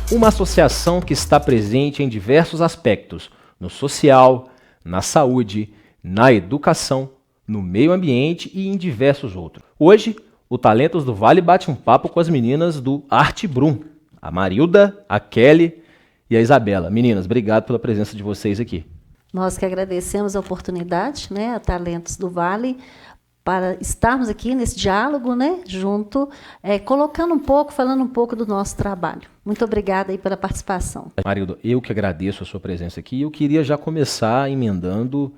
Uma associação que está presente em diversos aspectos, no social, na saúde, na educação, no meio ambiente e em diversos outros. Hoje, o Talentos do Vale bate um papo com as meninas do Arte Brum, a Marilda, a Kelly e a Isabela. Meninas, obrigado pela presença de vocês aqui. Nós que agradecemos a oportunidade, né, a Talentos do Vale, para estarmos aqui nesse diálogo, né, junto, colocando um pouco, falando um pouco do nosso trabalho. Muito obrigada aí pela participação. Marilda, eu que agradeço a sua presença aqui. Eu queria já começar emendando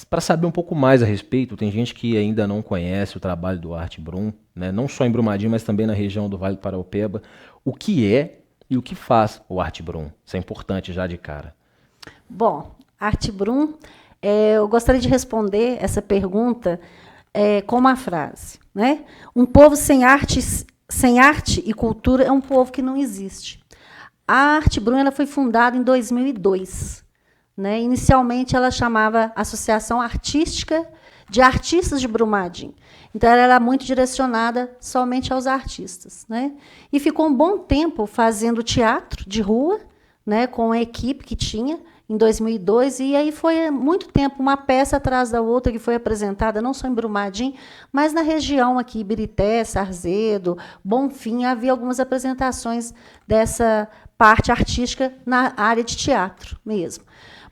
para saber um pouco mais a respeito. Tem gente que ainda não conhece o trabalho do Arte Brum, né, não só em Brumadinho, mas também na região do Vale do Paraopeba. O que é e o que faz o Arte Brum? Isso é importante já de cara. Bom, Arte Brum, eu gostaria de responder essa pergunta com uma frase, né? Um povo sem arte e cultura é um povo que não existe. A Arte Brum ela foi fundada em 2002. Né? Inicialmente, ela chamava Associação Artística de Artistas de Brumadinho. Então, ela era muito direcionada somente aos artistas. Né? E ficou um bom tempo fazendo teatro de rua, né, com a equipe que tinha, em 2002, e aí foi muito tempo, uma peça atrás da outra, que foi apresentada não só em Brumadinho, mas na região aqui, Ibirité, Sarzedo, Bonfim, havia algumas apresentações dessa parte artística na área de teatro mesmo.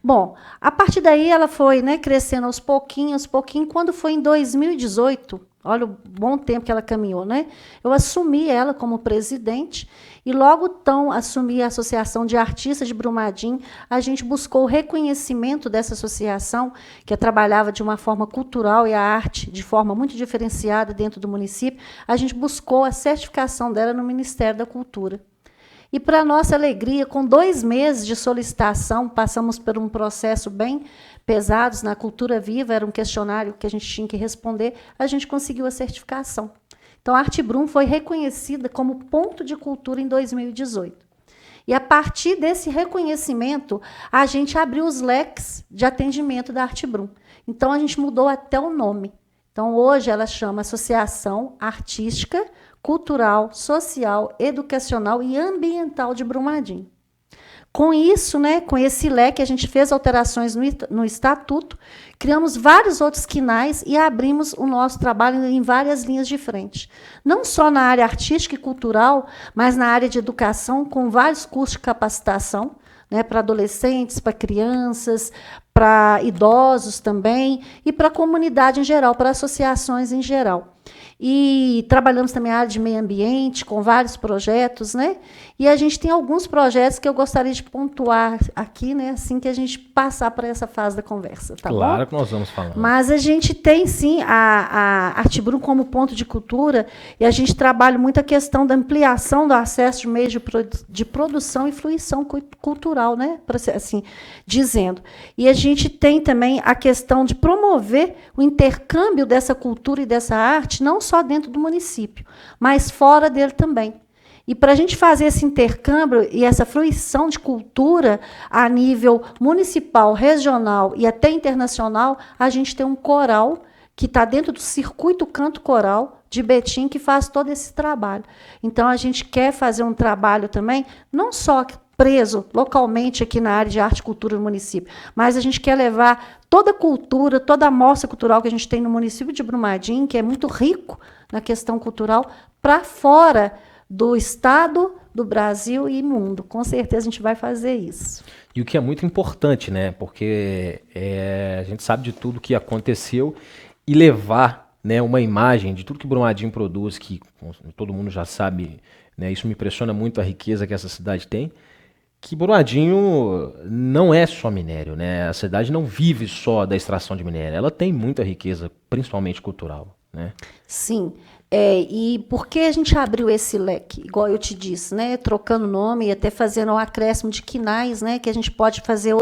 Bom, a partir daí ela foi, né, crescendo aos pouquinhos, quando foi em 2018, olha o bom tempo que ela caminhou, né? Eu assumi ela como presidente e logo tão assumi a Associação de Artistas de Brumadinho, a gente buscou o reconhecimento dessa associação, que trabalhava de uma forma cultural e a arte de forma muito diferenciada dentro do município, a gente buscou a certificação dela no Ministério da Cultura. E, para nossa alegria, com 2 meses de solicitação, passamos por um processo bem pesado na Cultura Viva, era um questionário que a gente tinha que responder, a gente conseguiu a certificação. Então, a Arte Brum foi reconhecida como ponto de cultura em 2018. E, a partir desse reconhecimento, a gente abriu os leques de atendimento da Arte Brum. Então, a gente mudou até o nome. Então, hoje, ela chama Associação Artística, Cultural, Social, Educacional e Ambiental de Brumadinho. Com isso, né, com esse leque, a gente fez alterações no estatuto, criamos vários outros quinais e abrimos o nosso trabalho em várias linhas de frente. Não só na área artística e cultural, mas na área de educação, com vários cursos de capacitação, né, para adolescentes, para crianças, para idosos também, e para a comunidade em geral, para associações em geral. E trabalhamos também a área de meio ambiente, com vários projetos, né? E a gente tem alguns projetos que eu gostaria de pontuar aqui, né, assim que a gente passar para essa fase da conversa. Tá claro bom? Que nós vamos falar. Mas a gente tem, sim, a Arte Brum como ponto de cultura, e a gente trabalha muito a questão da ampliação do acesso de meios de produção e fruição cultural, né? Assim, dizendo. E a gente tem também a questão de promover o intercâmbio dessa cultura e dessa arte, não só dentro do município, mas fora dele também. E para a gente fazer esse intercâmbio e essa fruição de cultura a nível municipal, regional e até internacional, a gente tem um coral que está dentro do circuito Canto Coral de Betim, que faz todo esse trabalho. Então, a gente quer fazer um trabalho também, não só preso localmente aqui na área de arte e cultura do município, mas a gente quer levar toda a cultura, toda a mostra cultural que a gente tem no município de Brumadinho, que é muito rico na questão cultural, para fora do estado, do Brasil e mundo. Com certeza a gente vai fazer isso. E o que é muito importante, né? Porque a gente sabe de tudo que aconteceu e levar, né, uma imagem de tudo que Brumadinho produz, que todo mundo já sabe, né? Isso me impressiona muito a riqueza que essa cidade tem. Que Brumadinho não é só minério, né? A cidade não vive só da extração de minério. Ela tem muita riqueza, principalmente cultural, né? Sim. E por que a gente abriu esse leque? Igual eu te disse, né? Trocando nome e até fazendo um acréscimo de quinais, né? Que a gente pode fazer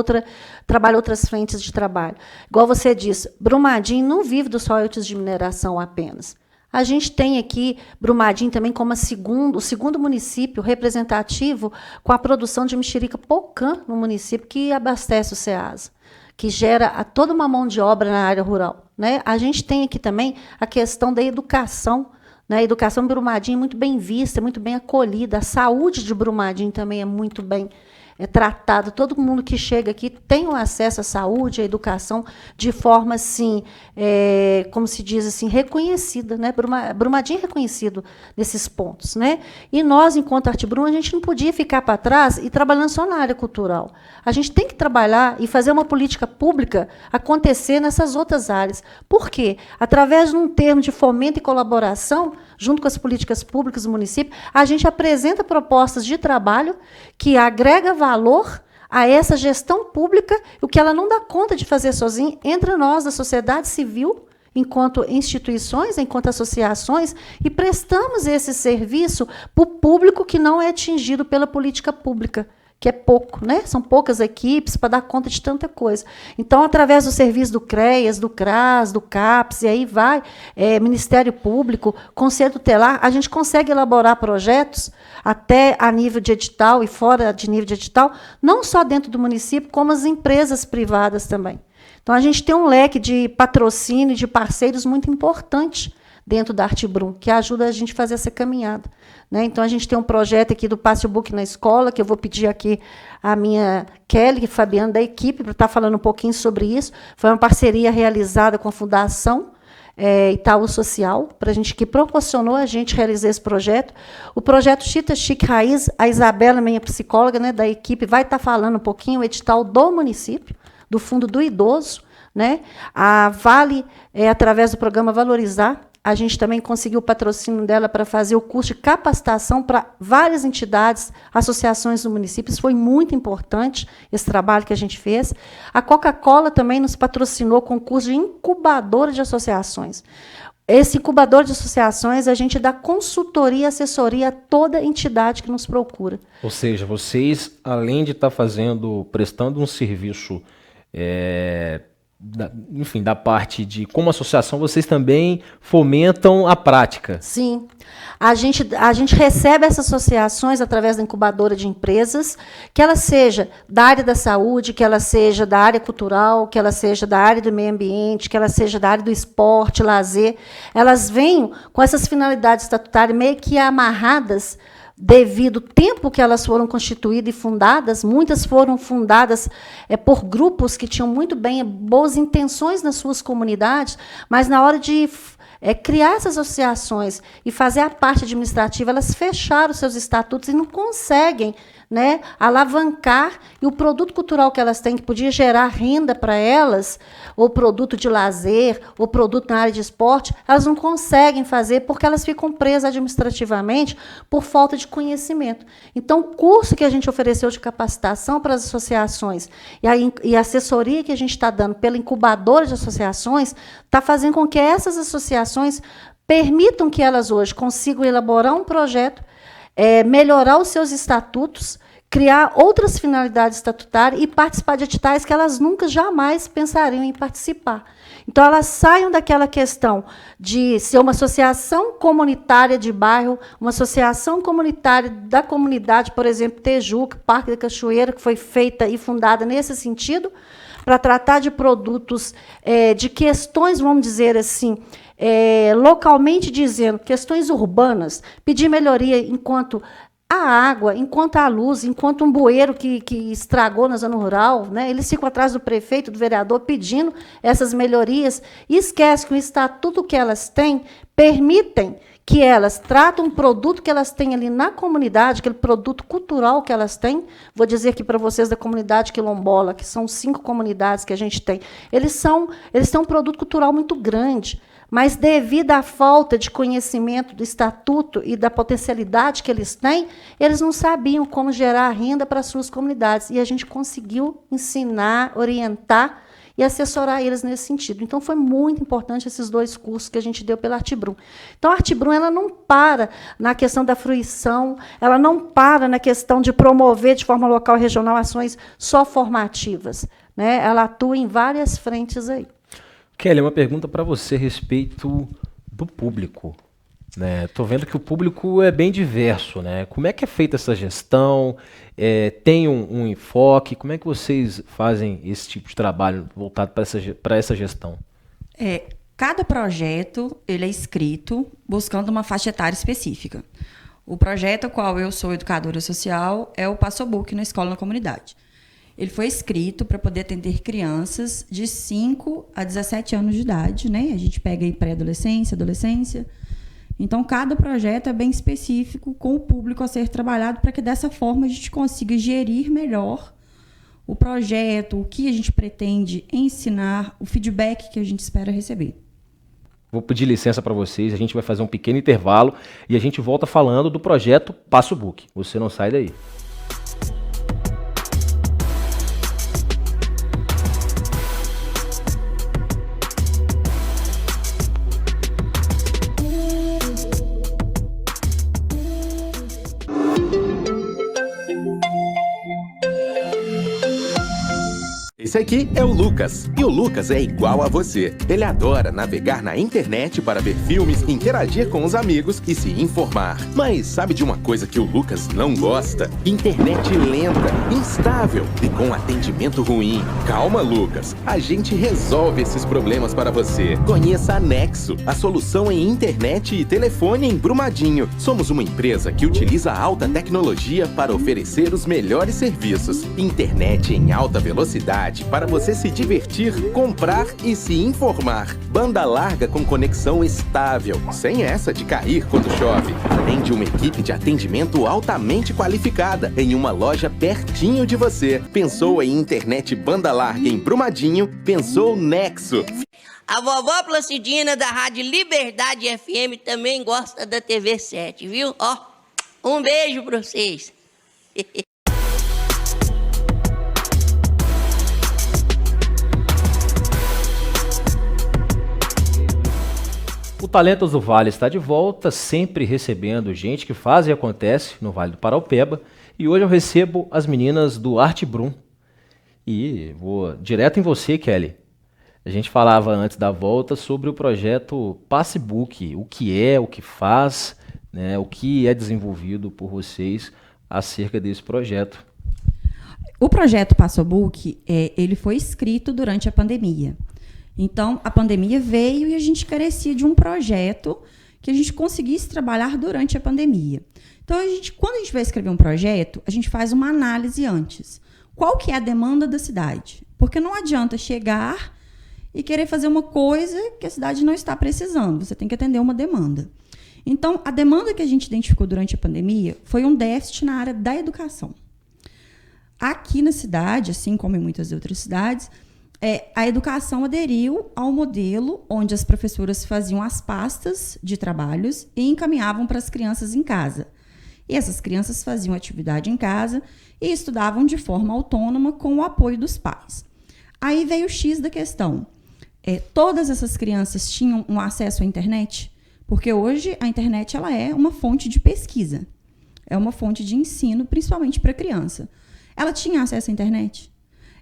trabalhar outras frentes de trabalho. Igual você disse, Brumadinho não vive dos royalties de mineração apenas. A gente tem aqui Brumadinho também como o segundo município representativo com a produção de mexerica pocã no município, que abastece o Ceasa, que gera toda uma mão de obra na área rural. Né? A gente tem aqui também a questão da educação, né? A educação em Brumadinho é muito bem vista, muito bem acolhida. A saúde de Brumadinho também é muito bem tratado. Todo mundo que chega aqui tem o acesso à saúde, à educação, de forma assim, como se diz assim, reconhecida, né? Brumadinho é reconhecido nesses pontos, né? E nós, enquanto Artbrum, a gente não podia ficar para trás e trabalhando só na área cultural. A gente tem que trabalhar e fazer uma política pública acontecer nessas outras áreas. Por quê? Através de um termo de fomento e colaboração, junto com as políticas públicas do município, a gente apresenta propostas de trabalho que agrega valor a essa gestão pública, o que ela não dá conta de fazer sozinha, entre nós, da sociedade civil, enquanto instituições, enquanto associações, e prestamos esse serviço para o público que não é atingido pela política pública, que é pouco, né? São poucas equipes para dar conta de tanta coisa. Então, através do serviço do CREAS, do CRAS, do CAPES, e aí vai, Ministério Público, Conselho Tutelar, a gente consegue elaborar projetos até a nível de edital e fora de nível de edital, não só dentro do município, como as empresas privadas também. Então, a gente tem um leque de patrocínio, de parceiros muito importante dentro da Artbrum, que ajuda a gente a fazer essa caminhada, né? Então, a gente tem um projeto aqui do Passe o Book na escola, que eu vou pedir aqui a minha Kelly e Fabiana da equipe para estar falando um pouquinho sobre isso. Foi uma parceria realizada com a Fundação Itaú Social, para a gente, que proporcionou a gente realizar esse projeto. O projeto Chita Chique Raiz, a Isabela, minha psicóloga, né, da equipe, vai estar falando um pouquinho, o edital do município, do Fundo do Idoso, né? A Vale, através do programa Valorizar, a gente também conseguiu o patrocínio dela para fazer o curso de capacitação para várias entidades, associações do município. Isso foi muito importante, esse trabalho que a gente fez. A Coca-Cola também nos patrocinou com o curso de incubadora de associações. Esse incubador de associações, a gente dá consultoria e assessoria a toda entidade que nos procura. Ou seja, vocês, além de estar prestando um serviço, da parte de como associação, vocês também fomentam a prática. Sim. A gente recebe essas associações através da incubadora de empresas, que ela seja da área da saúde, que ela seja da área cultural, que ela seja da área do meio ambiente, que ela seja da área do esporte, lazer. Elas vêm com essas finalidades estatutárias meio que amarradas devido ao tempo que elas foram constituídas e fundadas. Muitas foram fundadas por grupos que tinham muito bem boas intenções nas suas comunidades, mas na hora de criar essas associações e fazer a parte administrativa, elas fecharam seus estatutos e não conseguem, né, alavancar, e o produto cultural que elas têm, que podia gerar renda para elas, ou produto de lazer, ou produto na área de esporte, elas não conseguem fazer porque elas ficam presas administrativamente por falta de conhecimento. Então, o curso que a gente ofereceu de capacitação para as associações e a assessoria que a gente está dando pela incubadora de associações está fazendo com que essas associações permitam que elas hoje consigam elaborar um projeto, melhorar os seus estatutos, criar outras finalidades estatutárias e participar de editais que elas nunca, jamais pensariam em participar. Então, elas saiam daquela questão de ser uma associação comunitária de bairro, uma associação comunitária da comunidade, por exemplo, Tejuca, Parque da Cachoeira, que foi feita e fundada nesse sentido, para tratar de produtos, de questões, vamos dizer assim, localmente dizendo, questões urbanas, pedir melhoria enquanto a água, enquanto a luz, enquanto um bueiro que estragou na zona rural, né? Eles ficam atrás do prefeito, do vereador, pedindo essas melhorias, e esquece que o estatuto que elas têm permitem que elas tratam um produto que elas têm ali na comunidade, aquele produto cultural que elas têm. Vou dizer aqui para vocês da comunidade quilombola, que são 5 comunidades que a gente tem. Eles têm um produto cultural muito grande, mas devido à falta de conhecimento do estatuto e da potencialidade que eles têm, eles não sabiam como gerar renda para as suas comunidades. E a gente conseguiu ensinar, orientar e assessorar eles nesse sentido. Então, foi muito importante esses 2 cursos que a gente deu pela Artbrum. Então, a Artbrum, ela não para na questão da fruição, ela não para na questão de promover de forma local e regional ações só formativas, né? Ela atua em várias frentes aí. Kelly, uma pergunta para você a respeito do público. Estou vendo que o público é bem diverso, né? Como é que é feita essa gestão? Tem um enfoque? Como é que vocês fazem esse tipo de trabalho voltado para essa gestão? Cada projeto ele é escrito buscando uma faixa etária específica. O projeto ao qual eu sou educadora social é o Passobook na Escola na Comunidade. Ele foi escrito para poder atender crianças de 5 a 17 anos de idade, né? A gente pega aí pré-adolescência, adolescência. Então, cada projeto é bem específico com o público a ser trabalhado para que, dessa forma, a gente consiga gerir melhor o projeto, o que a gente pretende ensinar, o feedback que a gente espera receber. Vou pedir licença para vocês, a gente vai fazer um pequeno intervalo e a gente volta falando do projeto Passobook. Você não sai daí. Esse aqui é o Lucas, e o Lucas é igual a você. Ele adora navegar na internet para ver filmes, interagir com os amigos e se informar. Mas sabe de uma coisa que o Lucas não gosta? Internet lenta, instável e com atendimento ruim. Calma, Lucas, a gente resolve esses problemas para você. Conheça a Nexo, a solução em internet e telefone em Brumadinho. Somos uma empresa que utiliza alta tecnologia para oferecer os melhores serviços. Internet em alta velocidade para você se divertir, comprar e se informar. Banda larga com conexão estável, sem essa de cair quando chove. Além de uma equipe de atendimento altamente qualificada, em uma loja pertinho de você. Pensou em internet banda larga em Brumadinho? Pensou Nexo. A vovó Placidina da Rádio Liberdade FM também gosta da TV 7, viu? Ó, um beijo pra vocês. O Talentos do Vale está de volta, sempre recebendo gente que faz e acontece no Vale do Paraupeba. E hoje eu recebo as meninas do Arte Brum. E vou direto em você, Kelly. A gente falava antes da volta sobre o projeto Passobook, o que faz, né, o que é desenvolvido por vocês acerca desse projeto. O projeto Passobook, ele foi escrito durante a pandemia. Então, a pandemia veio e a gente carecia de um projeto que a gente conseguisse trabalhar durante a pandemia. Então, quando a gente vai escrever um projeto, a gente faz uma análise antes. Qual que é a demanda da cidade? Porque não adianta chegar e querer fazer uma coisa que a cidade não está precisando. Você tem que atender uma demanda. Então, a demanda que a gente identificou durante a pandemia foi um déficit na área da educação. Aqui na cidade, assim como em muitas outras cidades, a educação aderiu ao modelo onde as professoras faziam as pastas de trabalhos e encaminhavam para as crianças em casa. E essas crianças faziam atividade em casa e estudavam de forma autônoma com o apoio dos pais. Aí veio o X da questão. Todas essas crianças tinham um acesso à internet? Porque hoje a internet ela é uma fonte de pesquisa, é uma fonte de ensino, principalmente para a criança. Ela tinha acesso à internet?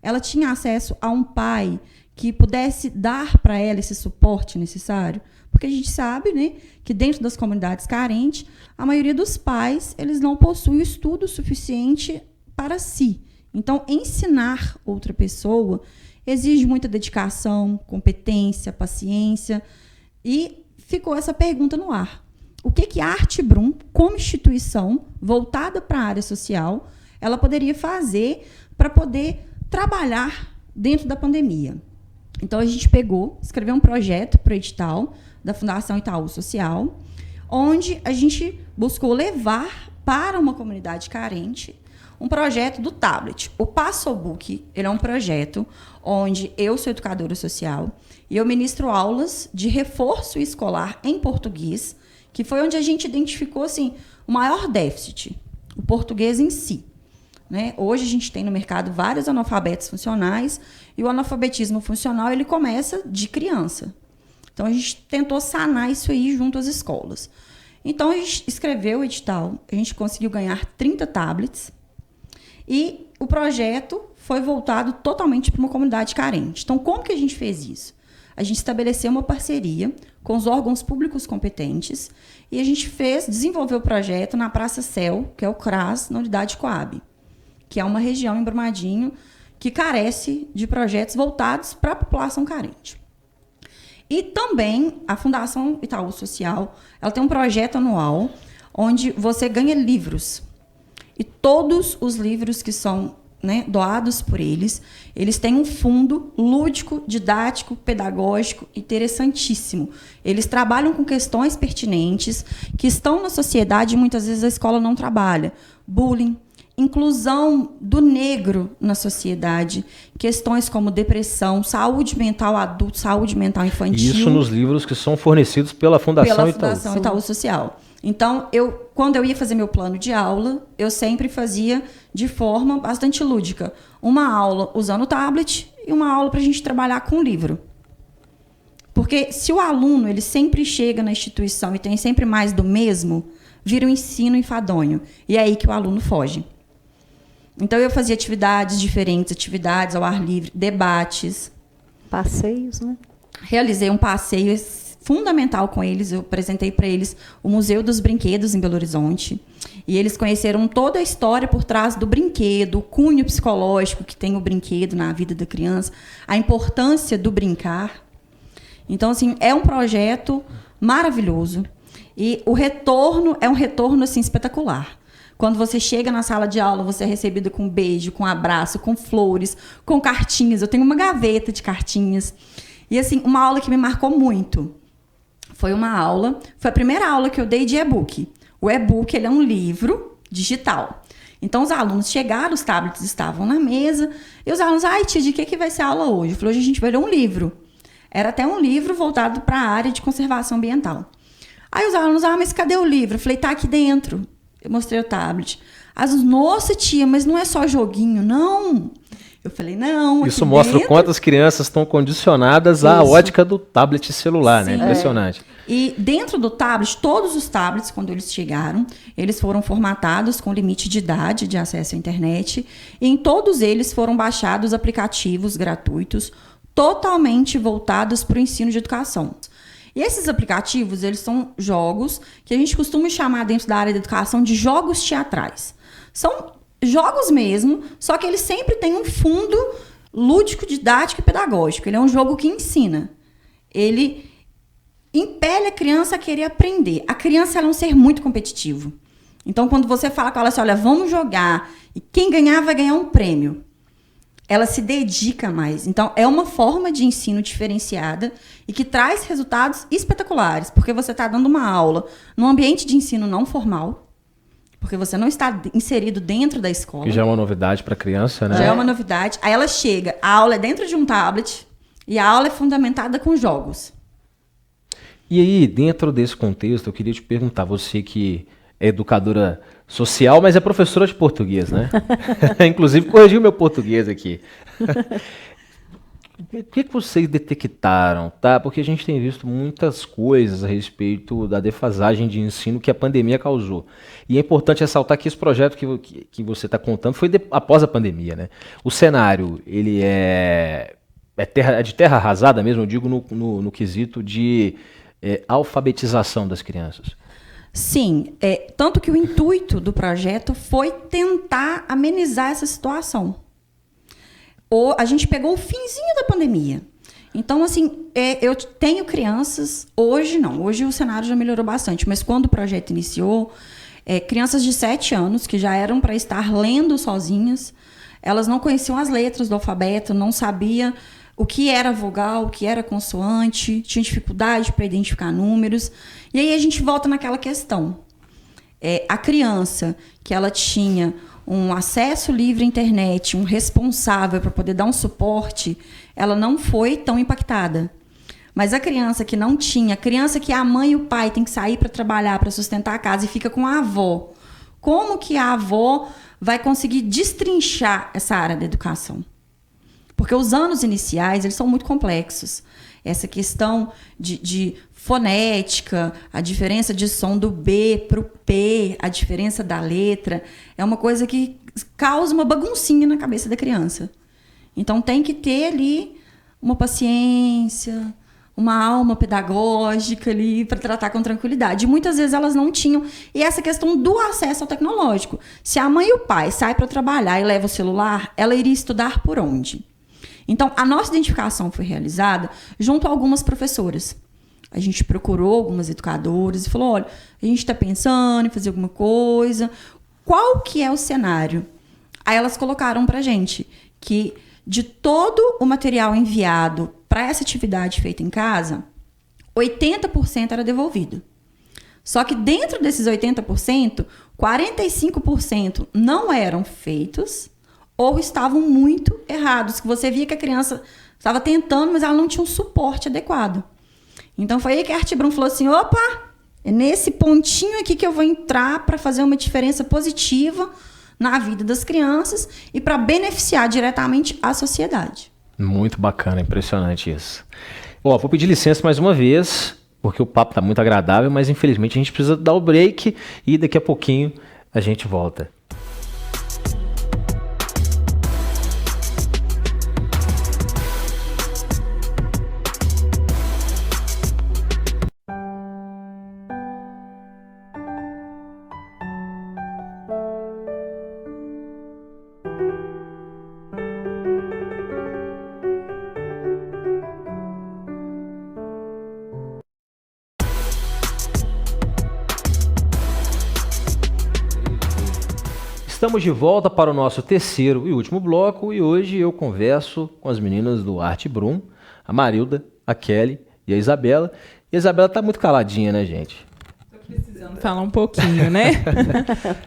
Ela tinha acesso a um pai que pudesse dar para ela esse suporte necessário? Porque a gente sabe, né, que dentro das comunidades carentes, a maioria dos pais eles não possuem o estudo suficiente para si. Então, ensinar outra pessoa exige muita dedicação, competência, paciência. E ficou essa pergunta no ar. O que a Arte Brum, como instituição voltada para a área social, ela poderia fazer para poder trabalhar dentro da pandemia? Então, a gente escreveu um projeto para o edital da Fundação Itaú Social, onde a gente buscou levar para uma comunidade carente um projeto do tablet. O Passobook, ele é um projeto onde eu sou educadora social e eu ministro aulas de reforço escolar em português, que foi onde a gente identificou assim, o maior déficit, o português em si. Né? Hoje a gente tem no mercado vários analfabetos funcionais e o analfabetismo funcional ele começa de criança. Então, a gente tentou sanar isso aí junto às escolas. Então, a gente escreveu o edital, a gente conseguiu ganhar 30 tablets e o projeto foi voltado totalmente para uma comunidade carente. Então, como que a gente fez isso? A gente estabeleceu uma parceria com os órgãos públicos competentes e a gente desenvolveu o projeto na Praça Céu, que é o CRAS, na unidade Coab, que é uma região em Brumadinho que carece de projetos voltados para a população carente. E também a Fundação Itaú Social, ela tem um projeto anual onde você ganha livros. E todos os livros que são, né, doados por eles têm um fundo lúdico, didático, pedagógico, interessantíssimo. Eles trabalham com questões pertinentes que estão na sociedade e muitas vezes a escola não trabalha. Bullying, inclusão do negro na sociedade, questões como depressão, saúde mental adulto, saúde mental infantil. Isso nos livros que são fornecidos pela Fundação Itaú Social. Então, quando eu ia fazer meu plano de aula, eu sempre fazia de forma bastante lúdica. Uma aula usando o tablet e uma aula para a gente trabalhar com o livro. Porque se o aluno ele sempre chega na instituição e tem sempre mais do mesmo, vira um ensino enfadonho. E é aí que o aluno foge. Então, eu fazia atividades diferentes, atividades ao ar livre, debates. Passeios, né? Realizei um passeio fundamental com eles. Eu apresentei para eles o Museu dos Brinquedos em Belo Horizonte. E eles conheceram toda a história por trás do brinquedo, o cunho psicológico que tem o brinquedo na vida da criança, a importância do brincar. Então, assim, é um projeto maravilhoso. E o retorno é um retorno assim, espetacular. Quando você chega na sala de aula, você é recebido com um beijo, com um abraço, com flores, com cartinhas. Eu tenho uma gaveta de cartinhas. E, assim, uma aula que me marcou muito. Foi a primeira aula que eu dei de e-book. O e-book, ele é um livro digital. Então, os alunos chegaram, os tablets estavam na mesa, e os alunos, tia, de que vai ser a aula hoje? Eu falei, hoje a gente vai ler um livro. Era até um livro voltado para a área de conservação ambiental. Aí os alunos, mas cadê o livro? Eu falei, tá aqui dentro. Eu mostrei o tablet. As nossa, tia, mas não é só joguinho, não. Eu falei, não. Isso mostra dentro... o quanto as crianças estão condicionadas à ótica do tablet celular, né? Impressionante. E dentro do tablet, todos os tablets, quando eles chegaram, eles foram formatados com limite de idade de acesso à internet. E em todos eles foram baixados aplicativos gratuitos, totalmente voltados para o ensino de educação. E esses aplicativos, eles são jogos que a gente costuma chamar dentro da área da educação de jogos teatrais. São jogos mesmo, só que ele sempre tem um fundo lúdico, didático e pedagógico. Ele é um jogo que ensina. Ele impele a criança a querer aprender. A criança ela é um ser muito competitivo. Então, quando você fala com ela assim, olha, vamos jogar, e quem ganhar vai ganhar um prêmio, ela se dedica mais. Então, é uma forma de ensino diferenciada e que traz resultados espetaculares, porque você está dando uma aula num ambiente de ensino não formal, porque você não está inserido dentro da escola. Que já é uma novidade para a criança, né? Já é uma novidade. Aí ela chega, a aula é dentro de um tablet e a aula é fundamentada com jogos. E aí, dentro desse contexto, eu queria te perguntar, você que é educadora social, mas é professora de português, né? Inclusive, corrigiu meu português aqui. O que vocês detectaram, tá? Porque a gente tem visto muitas coisas a respeito da defasagem de ensino que a pandemia causou. E é importante ressaltar que esse projeto que você está contando foi após a pandemia, né? O cenário, ele é de terra arrasada mesmo, eu digo no quesito de alfabetização das crianças. Sim, tanto que o intuito do projeto foi tentar amenizar essa situação. A gente pegou o finzinho da pandemia. Então, assim, eu tenho crianças, hoje não, hoje o cenário já melhorou bastante, mas quando o projeto iniciou, crianças de 7 anos, que já eram para estar lendo sozinhas, elas não conheciam as letras do alfabeto, não sabiam o que era vogal, o que era consoante, tinha dificuldade para identificar números. E aí a gente volta naquela questão. A criança que ela tinha um acesso livre à internet, um responsável para poder dar um suporte, ela não foi tão impactada. Mas a criança que não tinha, a criança que a mãe e o pai têm que sair para trabalhar, para sustentar a casa e fica com a avó, como que a avó vai conseguir destrinchar essa área da educação? Porque os anos iniciais, eles são muito complexos. Essa questão de fonética, a diferença de som do B para o P, a diferença da letra, é uma coisa que causa uma baguncinha na cabeça da criança. Então, tem que ter ali uma paciência, uma alma pedagógica ali para tratar com tranquilidade. E muitas vezes elas não tinham. E essa questão do acesso ao tecnológico. Se a mãe e o pai saem para trabalhar e levam o celular, ela iria estudar por onde? Então, a nossa identificação foi realizada junto a algumas professoras. A gente procurou algumas educadoras e falou, olha, a gente está pensando em fazer alguma coisa. Qual que é o cenário? Aí elas colocaram para a gente que de todo o material enviado para essa atividade feita em casa, 80% era devolvido. Só que dentro desses 80%, 45% não eram feitos ou estavam muito errados, que você via que a criança estava tentando, mas ela não tinha um suporte adequado. Então foi aí que a Arte Brum falou assim, opa, é nesse pontinho aqui que eu vou entrar para fazer uma diferença positiva na vida das crianças e para beneficiar diretamente a sociedade. Muito bacana, impressionante isso. Ó, vou pedir licença mais uma vez, porque o papo está muito agradável, mas infelizmente a gente precisa dar o break e daqui a pouquinho a gente volta. Estamos de volta para o nosso terceiro e último bloco e hoje eu converso com as meninas do Arte Brum, a Marilda, a Kelly e a Isabela. E a Isabela tá muito caladinha, né, gente? Tô precisando falar um pouquinho, né?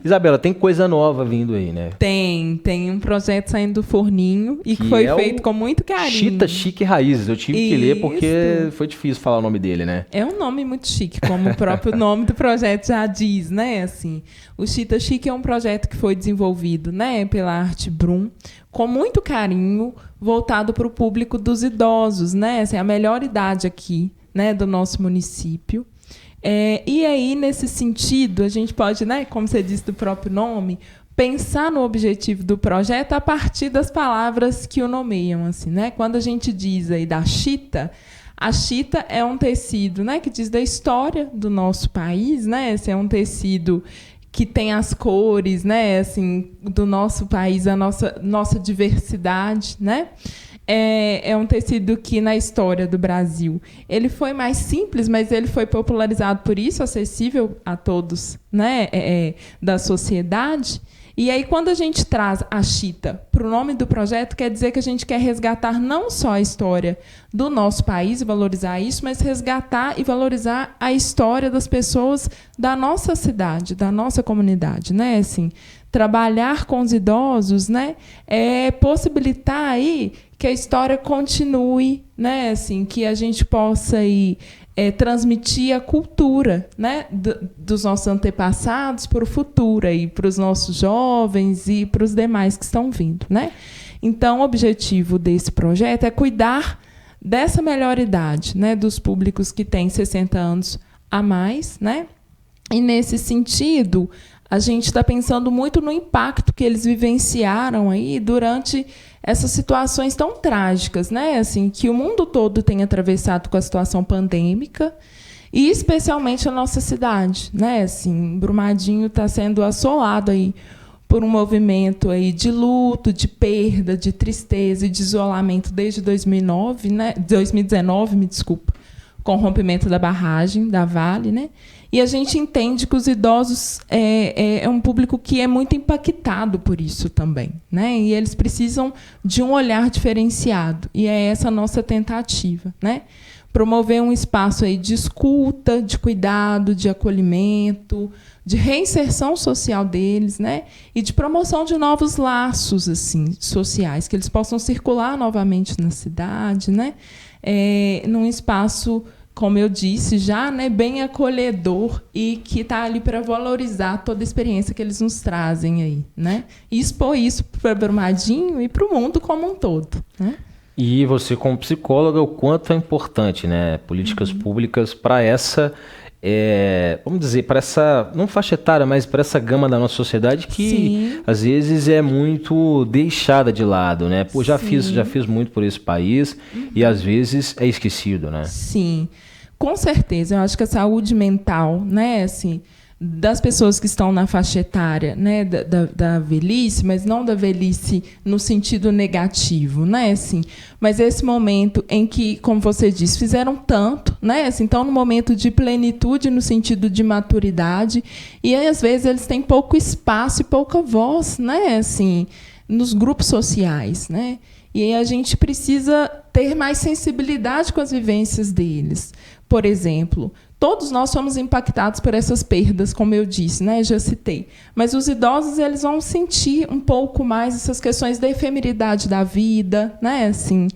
Isabela, tem coisa nova vindo aí, né? Tem um projeto saindo do forninho e que foi feito com muito carinho. Chita Chique Raízes, eu tive que ler porque foi difícil falar o nome dele, né? É um nome muito chique, como o próprio nome do projeto já diz, né? Assim, o Chita Chique é um projeto que foi desenvolvido, né, pela Arte Brum, com muito carinho, voltado para o público dos idosos, né? Essa é a melhor idade aqui, né, do nosso município. E aí, nesse sentido, a gente pode, né, como você disse do próprio nome, pensar no objetivo do projeto a partir das palavras que o nomeiam, assim, né? Quando a gente diz aí da chita, a chita é um tecido, né, que diz da história do nosso país, né? Esse é um tecido que tem as cores, né, assim, do nosso país, a nossa diversidade, né? É um tecido que, na história do Brasil, ele foi mais simples, mas ele foi popularizado por isso, acessível a todos, né, da sociedade. E aí, quando a gente traz a chita para o nome do projeto, quer dizer que a gente quer resgatar não só a história do nosso país e valorizar isso, mas resgatar e valorizar a história das pessoas da nossa cidade, da nossa comunidade, né? Assim, trabalhar com os idosos, né, é possibilitar aí que a história continue, né, assim, que a gente possa aí, transmitir a cultura, né, dos nossos antepassados para o futuro, para os nossos jovens e para os demais que estão vindo, né? Então, o objetivo desse projeto é cuidar dessa melhor idade, né, dos públicos que têm 60 anos a mais, né? E, nesse sentido, a gente está pensando muito no impacto que eles vivenciaram aí durante essas situações tão trágicas, né? Assim, que o mundo todo tem atravessado com a situação pandêmica e especialmente a nossa cidade, né? Assim, Brumadinho está sendo assolado aí por um movimento aí de luto, de perda, de tristeza e de isolamento desde 2009, né? 2019, me desculpa, com o rompimento da barragem da Vale, né? E a gente entende que os idosos é um público que é muito impactado por isso também, né? E eles precisam de um olhar diferenciado. E é essa a nossa tentativa, né? Promover um espaço aí de escuta, de cuidado, de acolhimento, de reinserção social deles, né? E de promoção de novos laços assim, sociais, que eles possam circular novamente na cidade, né? Num espaço, como eu disse já, né, bem acolhedor e que está ali para valorizar toda a experiência que eles nos trazem aí, né? E expor isso para Brumadinho e para o mundo como um todo, né? E você, como psicóloga, o quanto é importante, né, políticas públicas para essa, vamos dizer, para essa, não faixa etária, mas para essa gama da nossa sociedade que, sim, às vezes é muito deixada de lado, né? Pô, já fiz muito por esse país e às vezes é esquecido, né? Sim, com certeza. Eu acho que a saúde mental, né, assim, das pessoas que estão na faixa etária, né, da velhice, mas não da velhice no sentido negativo, né, assim, mas esse momento em que, como você disse, fizeram tanto, né, assim, estão no momento de plenitude no sentido de maturidade, e aí, às vezes eles têm pouco espaço e pouca voz, né, assim, nos grupos sociais, né, e aí a gente precisa ter mais sensibilidade com as vivências deles. Por exemplo, todos nós somos impactados por essas perdas, como eu disse, né? Já citei. Mas os idosos, eles vão sentir um pouco mais essas questões da efemeridade da vida, né? Assim,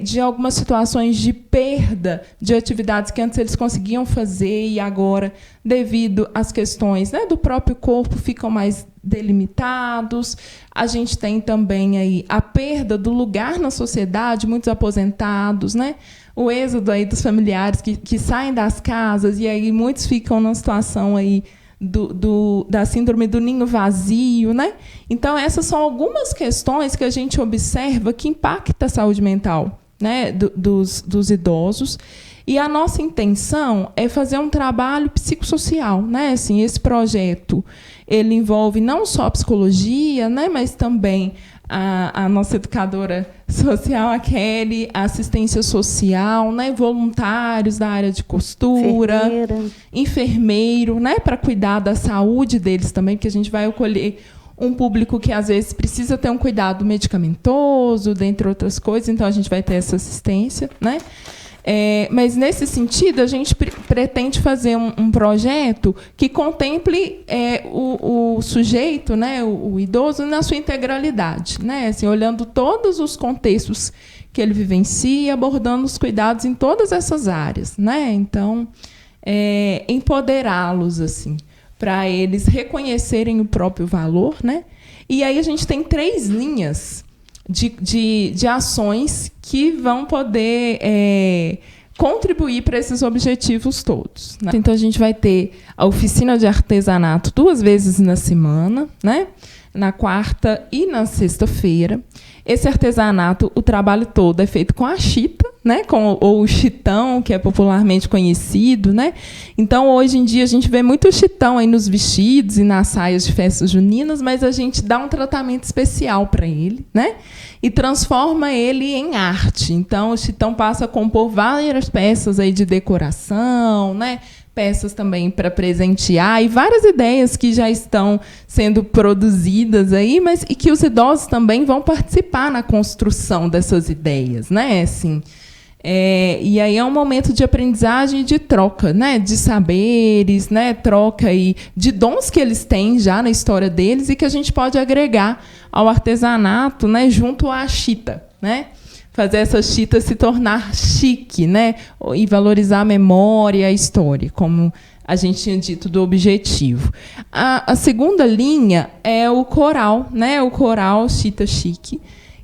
de algumas situações de perda de atividades que antes eles conseguiam fazer e agora, devido às questões, né, do próprio corpo, ficam mais delimitados. A gente tem também aí a perda do lugar na sociedade, muitos aposentados, né? O êxodo aí dos familiares que saem das casas, e aí muitos ficam numa situação aí da síndrome do ninho vazio, né? Então, essas são algumas questões que a gente observa que impactam a saúde mental, né, dos idosos. E a nossa intenção é fazer um trabalho psicossocial, né? Assim, esse projeto ele envolve não só a psicologia, né, mas também a nossa educadora social, a Kelly, a assistência social, né, voluntários da área de costura, enfermeiro, né, para cuidar da saúde deles também, porque a gente vai acolher um público que, às vezes, precisa ter um cuidado medicamentoso, dentre outras coisas, então a gente vai ter essa assistência, né? Mas, nesse sentido, a gente pretende fazer um projeto que contemple o sujeito, né, o idoso, na sua integralidade, né, assim, olhando todos os contextos que ele vivencia, abordando os cuidados em todas essas áreas, né? Então, empoderá-los, assim, para eles reconhecerem o próprio valor, né? E aí a gente tem 3 linhas de ações que vão poder contribuir para esses objetivos todos, né? Então, a gente vai ter a oficina de artesanato 2 vezes na semana, né? Na quarta e na sexta-feira. Esse artesanato, o trabalho todo é feito com a chita, né? Ou o chitão, que é popularmente conhecido, né? Então, hoje em dia, a gente vê muito chitão aí nos vestidos e nas saias de festas juninas, mas a gente dá um tratamento especial para ele, né? E transforma ele em arte. Então, o chitão passa a compor várias peças aí de decoração, né? Peças também para presentear, e várias ideias que já estão sendo produzidas aí, mas e que os idosos também vão participar na construção dessas ideias, né? Assim, e aí é um momento de aprendizagem e de troca, né? De saberes, né? Troca aí de dons que eles têm já na história deles e que a gente pode agregar ao artesanato, né? Junto à chita, né? Fazer essa chita se tornar chique, né? E valorizar a memória e a história, como a gente tinha dito do objetivo. A segunda linha é o coral, né? O coral Chita Chique,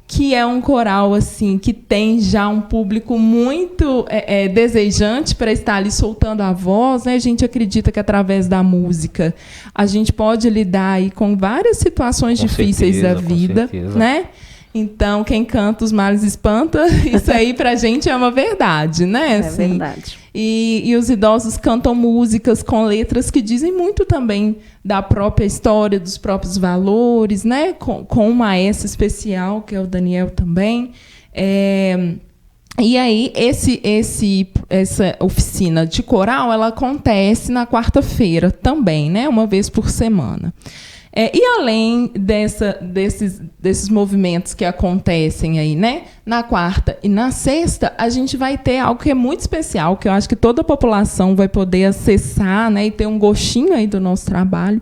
que é um coral assim que tem já um público muito desejante para estar ali soltando a voz, né? A gente acredita que, através da música, a gente pode lidar aí com várias situações difíceis da vida, né? Então, quem canta os males espanta, isso aí pra gente é uma verdade, né? Assim, verdade. E os idosos cantam músicas com letras que dizem muito também da própria história, dos próprios valores, né? Com um maestro especial, que é o Daniel também. E aí, essa oficina de coral, ela acontece na quarta-feira também, né? Uma vez por semana. E além desses movimentos que acontecem aí, né, na quarta e na sexta, a gente vai ter algo que é muito especial, que eu acho que toda a população vai poder acessar, né, e ter um gostinho aí do nosso trabalho,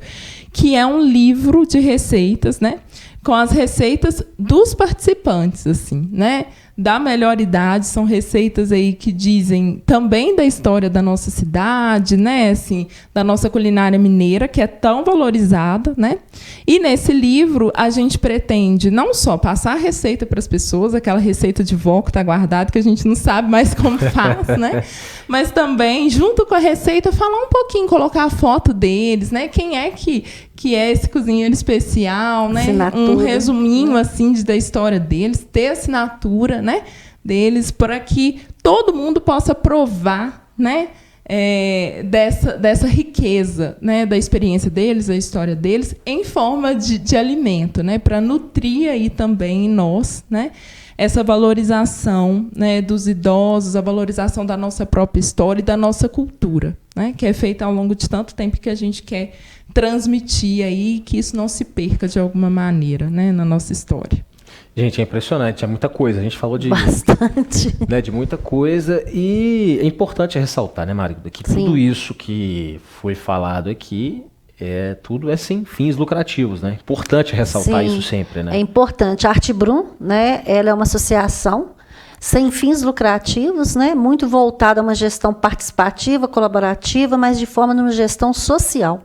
que é um livro de receitas, né, com as receitas dos participantes, assim, né? Da melhor idade, são receitas aí que dizem também da história da nossa cidade, né? Assim, da nossa culinária mineira, que é tão valorizada, né? E nesse livro a gente pretende não só passar a receita para as pessoas, aquela receita de vó que está guardada, que a gente não sabe mais como faz, né? Mas também, junto com a receita, falar um pouquinho, colocar a foto deles, né? Quem é que é esse cozinheiro especial, né? Assinatura. Um resuminho assim da história deles, ter assinatura, né, deles, para que todo mundo possa provar, né, dessa riqueza, né, da experiência deles, da história deles, em forma de alimento, né, para nutrir aí também em nós, né, essa valorização, né, dos idosos, a valorização da nossa própria história e da nossa cultura, né, que é feita ao longo de tanto tempo que a gente quer transmitir aí, que isso não se perca de alguma maneira, né, na nossa história. Gente, é impressionante, é muita coisa. A gente falou de Bastante. né, de muita coisa e é importante ressaltar, né, Margarida, que tudo isso que foi falado aqui tudo é sem fins lucrativos, né? Importante ressaltar isso sempre, né? É importante. A Arte Brum, né, ela é uma associação sem fins lucrativos, né, muito voltada a uma gestão participativa, colaborativa, mas de forma numa gestão social.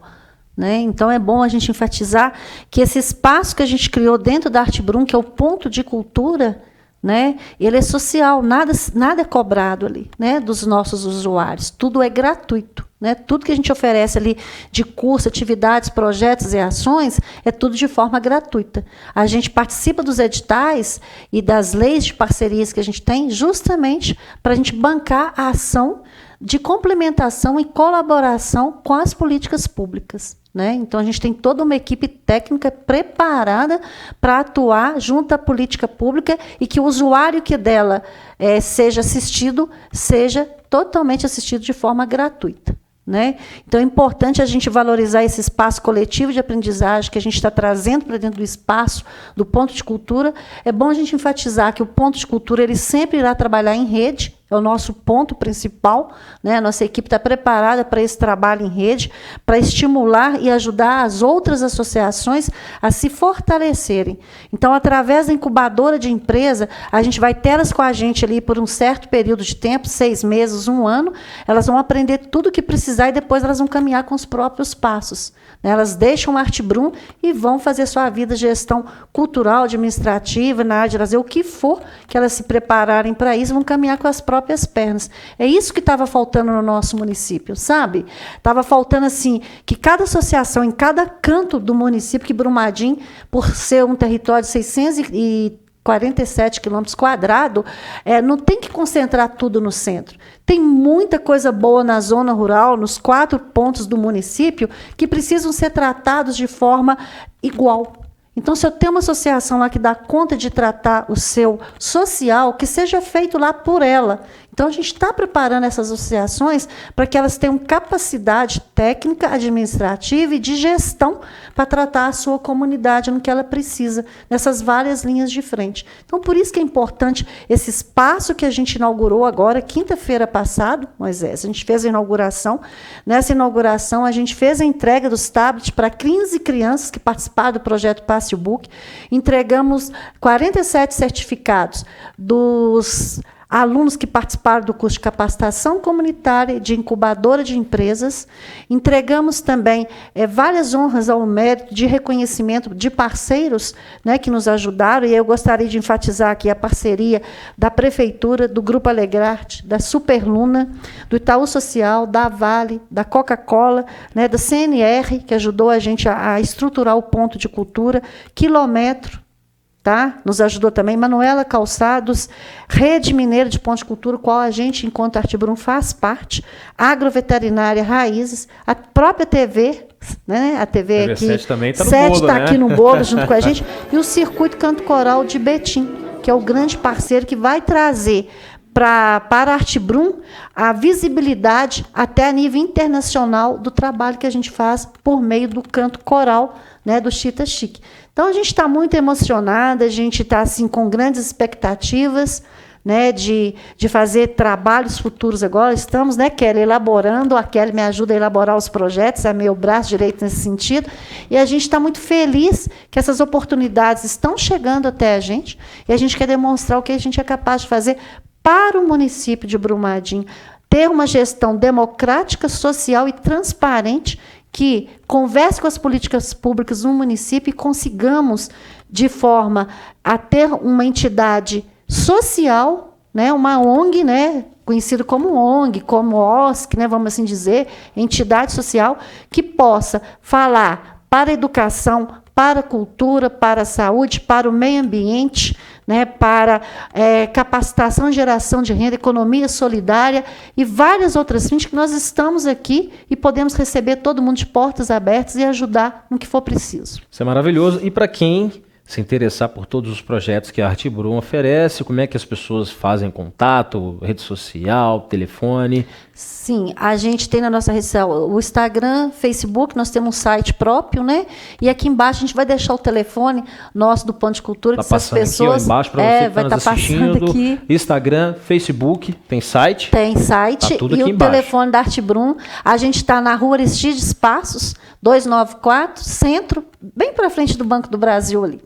Né? Então, é bom a gente enfatizar que esse espaço que a gente criou dentro da Arte Brum, que é o ponto de cultura, né, ele é social, nada é cobrado ali, né, dos nossos usuários, tudo é gratuito. Né? Tudo que a gente oferece ali de curso, atividades, projetos e ações, é tudo de forma gratuita. A gente participa dos editais e das leis de parcerias que a gente tem justamente para a gente bancar a ação de complementação e colaboração com as políticas públicas. Né? Então, a gente tem toda uma equipe técnica preparada para atuar junto à política pública e que o usuário que dela seja assistido, seja totalmente assistido de forma gratuita. Né? Então, é importante a gente valorizar esse espaço coletivo de aprendizagem que a gente está trazendo para dentro do espaço do ponto de cultura. É bom a gente enfatizar que o ponto de cultura ele sempre irá trabalhar em rede, é o nosso ponto principal. Né? A nossa equipe está preparada para esse trabalho em rede, para estimular e ajudar as outras associações a se fortalecerem. Então, através da incubadora de empresa, a gente vai ter elas com a gente ali por um certo período de tempo, 6 meses, 1 ano, elas vão aprender tudo o que precisar e depois elas vão caminhar com os próprios passos. Né? Elas deixam a Arte Brum e vão fazer sua vida de gestão cultural, administrativa, na área de lazer, o que for que elas se prepararem para isso, vão caminhar com as próprias pernas. É isso que estava faltando no nosso município, sabe? Estava faltando assim que cada associação, em cada canto do município, que Brumadinho, por ser um território de 647 quilômetros quadrados, não tem que concentrar tudo no centro. Tem muita coisa boa na zona rural, nos 4 pontos do município, que precisam ser tratados de forma igual. Então, se eu tenho uma associação lá que dá conta de tratar o seu social, que seja feito lá por ela. Então, a gente está preparando essas associações para que elas tenham capacidade técnica, administrativa e de gestão para tratar a sua comunidade no que ela precisa, nessas várias linhas de frente. Então, por isso que é importante esse espaço que a gente inaugurou agora, quinta-feira passada, Moisés, a gente fez a inauguração. Nessa inauguração, a gente fez a entrega dos tablets para 15 crianças que participaram do projeto Passe o Book. Entregamos 47 certificados dos alunos que participaram do curso de capacitação comunitária de incubadora de empresas. Entregamos também várias honras ao mérito de reconhecimento de parceiros, né, que nos ajudaram, e eu gostaria de enfatizar aqui a parceria da Prefeitura, do Grupo Alegrarte, da Superluna, do Itaú Social, da Vale, da Coca-Cola, né, da CNR, que ajudou a gente a estruturar o ponto de cultura, Quilômetro, tá? Nos ajudou também Manuela Calçados, Rede Mineira de Ponto de Cultura, qual a gente, enquanto Arte Brum, faz parte, Agroveterinária Raízes, a própria TV, né? A TV aqui, 7 também está no 7 bolo, está né? aqui no bolo junto com a gente, e o Circuito Canto Coral de Betim, que é o grande parceiro que vai trazer para a Arte Brum a visibilidade até a nível internacional do trabalho que a gente faz por meio do canto coral, né, do Chita Chique. Então, a gente está muito emocionada, a gente está assim, com grandes expectativas, né, de fazer trabalhos futuros agora. Estamos, né, Kelly, elaborando, a Kelly me ajuda a elaborar os projetos, é meu braço direito nesse sentido, e a gente está muito feliz que essas oportunidades estão chegando até a gente, e a gente quer demonstrar o que a gente é capaz de fazer para o município de Brumadinho, ter uma gestão democrática, social e transparente, que converse com as políticas públicas no município e consigamos, de forma a ter uma entidade social, né, uma ONG, né, conhecido como ONG, como OSC, né, vamos assim dizer, entidade social, que possa falar para a educação, para a cultura, para a saúde, para o meio ambiente, né, para capacitação e geração de renda, economia solidária e várias outras frentes que nós estamos aqui e podemos receber todo mundo de portas abertas e ajudar no que for preciso. Isso é maravilhoso. E para quem se interessar por todos os projetos que a Arte Brum oferece, como é que as pessoas fazem contato, rede social, telefone? Sim, a gente tem na nossa rede social o Instagram, Facebook, nós temos um site próprio, né? E aqui embaixo a gente vai deixar o telefone nosso do Ponto de Cultura, Tá que essas passando pessoas... aqui ó, embaixo para você que vai está nos tá assistindo. passando aqui. Instagram, Facebook, tem site? Tem site Tá tudo e aqui o embaixo. telefone da Arte Brum. A gente está na rua Aristides Passos, 294, centro, bem para frente do Banco do Brasil ali.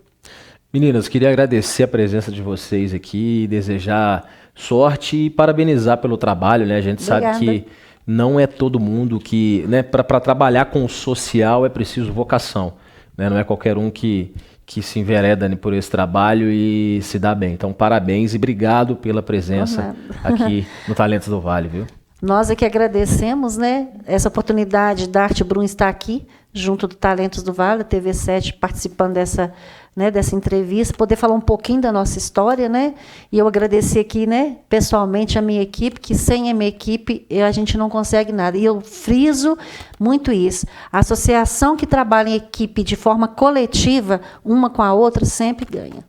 Meninas, queria agradecer a presença de vocês aqui, desejar sorte e parabenizar pelo trabalho, né? A gente Obrigada. sabe que não é todo mundo que, né, para trabalhar com o social é preciso vocação, né? Não é qualquer um que se envereda por esse trabalho e se dá bem. Então, parabéns e obrigado pela presença aqui no Talentos do Vale, viu? Nós é que agradecemos, né, essa oportunidade da Arte Brum estar aqui, junto do Talentos do Vale, a TV7, participando dessa entrevista, poder falar um pouquinho da nossa história, né? E eu agradecer aqui, né, pessoalmente a minha equipe, que sem a minha equipe a gente não consegue nada. E eu friso muito isso. A associação que trabalha em equipe de forma coletiva, uma com a outra, sempre ganha.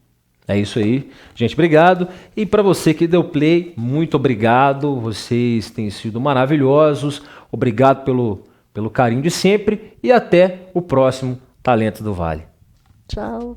É isso aí. Gente, obrigado. E para você que deu play, muito obrigado. Vocês têm sido maravilhosos. Obrigado pelo carinho de sempre. E até o próximo Talento do Vale. Tchau.